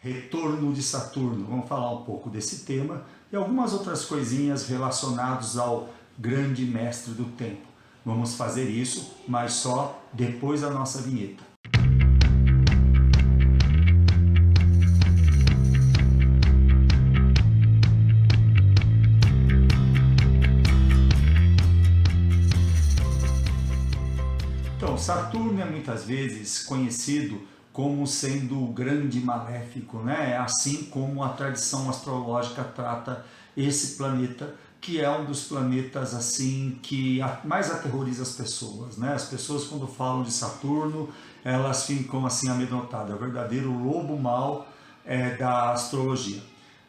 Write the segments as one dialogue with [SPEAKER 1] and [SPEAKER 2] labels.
[SPEAKER 1] retorno de Saturno. Vamos falar um pouco desse tema e algumas outras coisinhas relacionadas ao grande mestre do tempo. Vamos fazer isso, mas só depois da nossa vinheta. Então, Saturno é muitas vezes conhecido como sendo o grande maléfico, né? Assim como a tradição astrológica trata esse planeta, que é um dos planetas assim que mais aterroriza as pessoas, né? As pessoas, quando falam de Saturno, elas ficam assim amedrontadas, é o verdadeiro lobo mau da astrologia.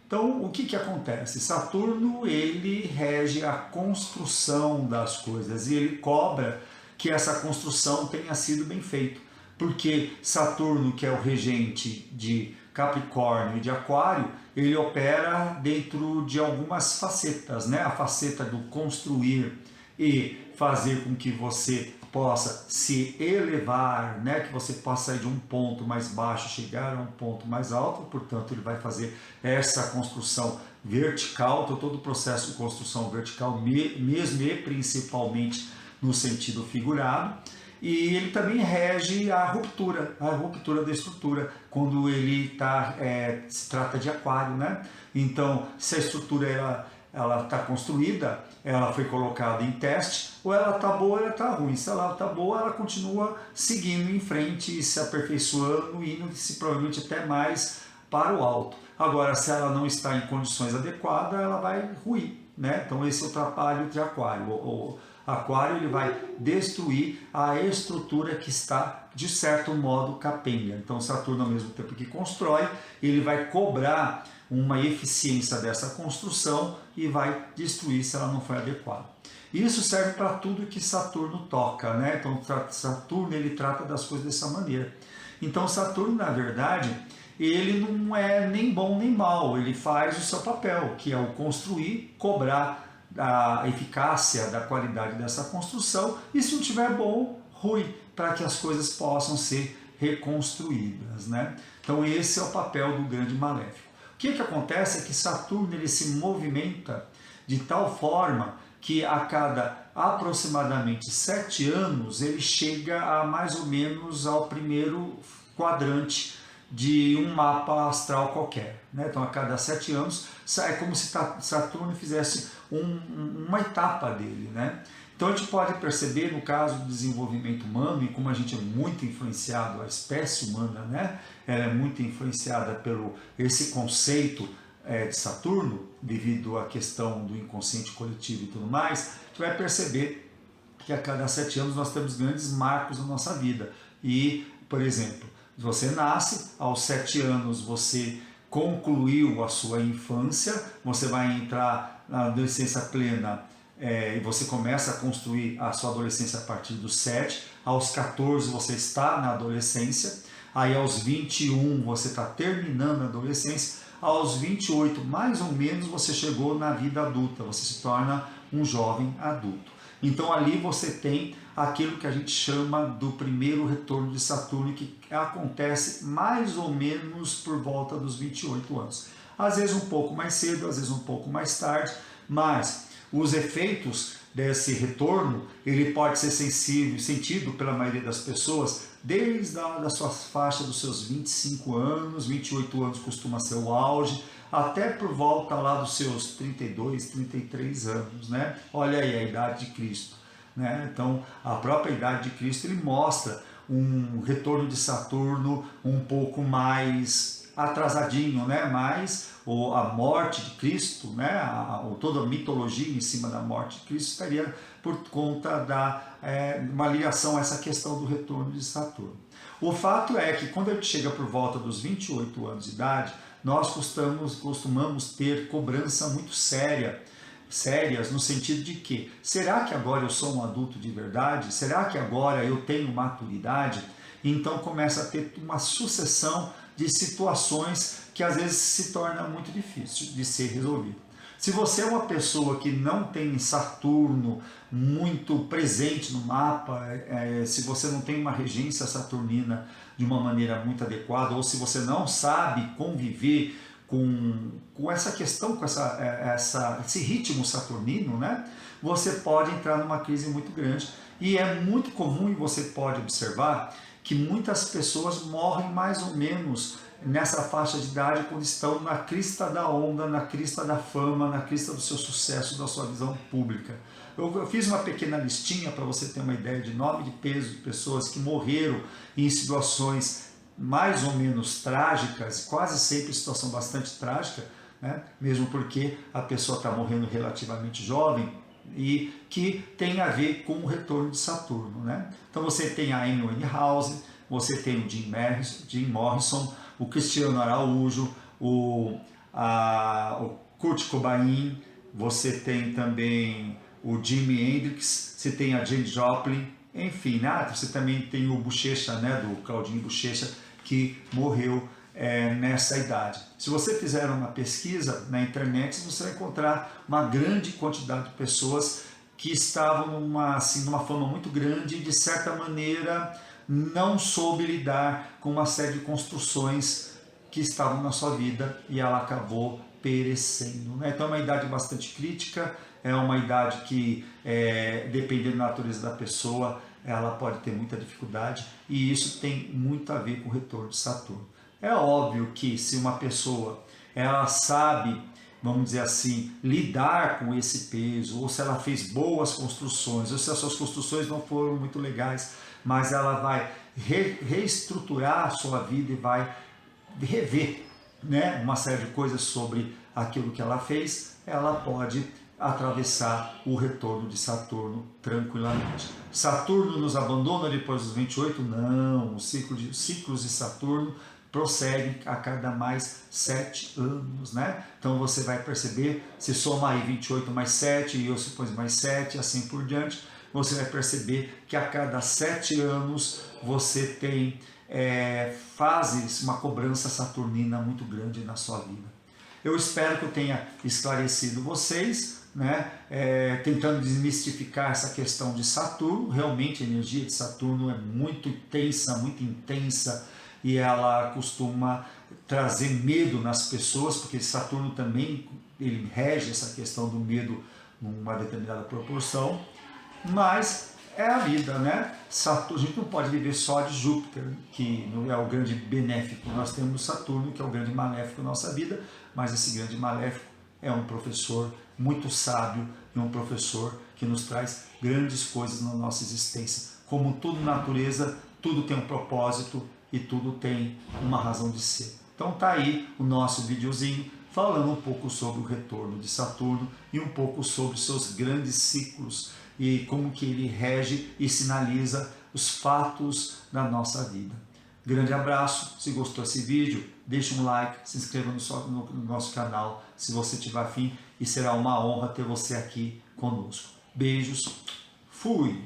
[SPEAKER 1] Então, o que acontece? Saturno, ele rege a construção das coisas e ele cobra que essa construção tenha sido bem feita. Porque Saturno, que é o regente de Capricórnio e de Aquário, ele opera dentro de algumas facetas, né? A faceta do construir e fazer com que você possa se elevar, né? Que você possa sair de um ponto mais baixo, chegar a um ponto mais alto, portanto ele vai fazer essa construção vertical, todo o processo de construção vertical mesmo e principalmente no sentido figurado. E ele também rege a ruptura da estrutura, quando ele se trata de Aquário, né? Então, se a estrutura ela está construída, ela foi colocada em teste, ou ela está boa ou ela está ruim. Se ela está boa, ela continua seguindo em frente, se aperfeiçoando, indo provavelmente até mais para o alto. Agora, se ela não está em condições adequadas, ela vai ruir, né? Então, esse é o trabalho de Aquário. O Aquário, ele vai destruir a estrutura que está, de certo modo, capenga. Então, Saturno, ao mesmo tempo que constrói, ele vai cobrar uma eficiência dessa construção e vai destruir se ela não for adequada. Isso serve para tudo que Saturno toca, né? Então, Saturno, ele trata das coisas dessa maneira. Então, Saturno, na verdade, ele não é nem bom nem mal, ele faz o seu papel, que é o construir, cobrar a eficácia, da qualidade dessa construção, e se não tiver bom, ruim, para que as coisas possam ser reconstruídas, né? Então esse é o papel do grande maléfico. O que acontece é que Saturno, ele se movimenta de tal forma que a cada aproximadamente 7 anos ele chega a mais ou menos ao primeiro quadrante de um mapa astral qualquer, né? Então a cada 7 anos é como se Saturno fizesse uma etapa dele, né? Então a gente pode perceber no caso do desenvolvimento humano, e como a gente é muito influenciado, a espécie humana, né? Ela é muito influenciada pelo esse conceito de Saturno, devido à questão do inconsciente coletivo e tudo mais. A gente vai perceber que a cada 7 anos nós temos grandes marcos na nossa vida. E, por exemplo, você nasce, aos 7 anos você concluiu a sua infância, você vai entrar na adolescência plena e você começa a construir a sua adolescência a partir dos 7, aos 14 você está na adolescência, aí aos 21 você está terminando a adolescência, aos 28 mais ou menos você chegou na vida adulta, você se torna um jovem adulto. Então ali você tem aquilo que a gente chama do primeiro retorno de Saturno, que acontece mais ou menos por volta dos 28 anos. Às vezes um pouco mais cedo, às vezes um pouco mais tarde, mas os efeitos desse retorno, ele pode ser sentido pela maioria das pessoas desde a sua faixa dos seus 25 anos, 28 anos costuma ser o auge, até por volta lá dos seus 32, 33 anos, né? Olha aí a idade de Cristo, né? Então, a própria idade de Cristo, ele mostra um retorno de Saturno um pouco mais atrasadinho, né? Mas a morte de Cristo, né? Toda a mitologia em cima da morte de Cristo estaria por conta de uma ligação a essa questão do retorno de Saturno. O fato é que quando a gente chega por volta dos 28 anos de idade, nós costumamos ter cobrança muito sérias no sentido de que, será que agora eu sou um adulto de verdade? Será que agora eu tenho maturidade? Então começa a ter uma sucessão de situações que às vezes se torna muito difícil de ser resolvido. Se você é uma pessoa que não tem Saturno muito presente no mapa, se você não tem uma regência saturnina de uma maneira muito adequada, ou se você não sabe conviver com essa questão, com esse ritmo saturnino, né? Você pode entrar numa crise muito grande. E é muito comum, e você pode observar, que muitas pessoas morrem mais ou menos nessa faixa de idade quando estão na crista da onda, na crista da fama, na crista do seu sucesso, da sua visão pública. Eu fiz uma pequena listinha para você ter uma ideia de nome de peso de pessoas que morreram em situações mais ou menos trágicas, quase sempre situação bastante trágica, né? Mesmo porque a pessoa está morrendo relativamente jovem, e que tem a ver com o retorno de Saturno, né? Então você tem a Amy Winehouse, você tem o Jim Morrison, o Cristiano Araújo, o Kurt Cobain, você tem também o Jimi Hendrix, você tem a Janis Joplin, enfim, né? Você também tem o Bochecha, né? Do Claudinho Bochecha, que morreu nessa idade. Se você fizer uma pesquisa na internet, você vai encontrar uma grande quantidade de pessoas que estavam numa fama muito grande e, de certa maneira, não soube lidar com uma série de construções que estavam na sua vida e ela acabou perecendo, né? Então é uma idade bastante crítica, é uma idade que, dependendo da natureza da pessoa, ela pode ter muita dificuldade, e isso tem muito a ver com o retorno de Saturno. É óbvio que se uma pessoa ela sabe, vamos dizer assim, lidar com esse peso, ou se ela fez boas construções, ou se as suas construções não foram muito legais, mas ela vai reestruturar a sua vida e vai rever, né, uma série de coisas sobre aquilo que ela fez, ela pode atravessar o retorno de Saturno tranquilamente. Saturno nos abandona depois dos 28? Não, os ciclos de Saturno prosseguem a cada mais 7 anos, né? Então você vai perceber, se soma aí 28 mais 7 e eu suponho mais 7, assim por diante, você vai perceber que a cada 7 anos você tem fases, uma cobrança saturnina muito grande na sua vida. Eu espero que eu tenha esclarecido vocês, né? Tentando desmistificar essa questão de Saturno. Realmente a energia de Saturno é muito intensa, e ela costuma trazer medo nas pessoas, porque Saturno também ele rege essa questão do medo numa determinada proporção, mas é a vida, né? Saturno, a gente não pode viver só de Júpiter, que é o grande benéfico. Nós temos Saturno, que é o grande maléfico da nossa vida, mas esse grande maléfico é um professor muito sábio e um professor que nos traz grandes coisas na nossa existência. Como tudo na natureza, tudo tem um propósito e tudo tem uma razão de ser. Então tá aí o nosso videozinho falando um pouco sobre o retorno de Saturno e um pouco sobre seus grandes ciclos e como que ele rege e sinaliza os fatos da nossa vida. Grande abraço, se gostou desse vídeo, deixe um like, se inscreva no nosso canal se você tiver afim, e será uma honra ter você aqui conosco. Beijos, fui!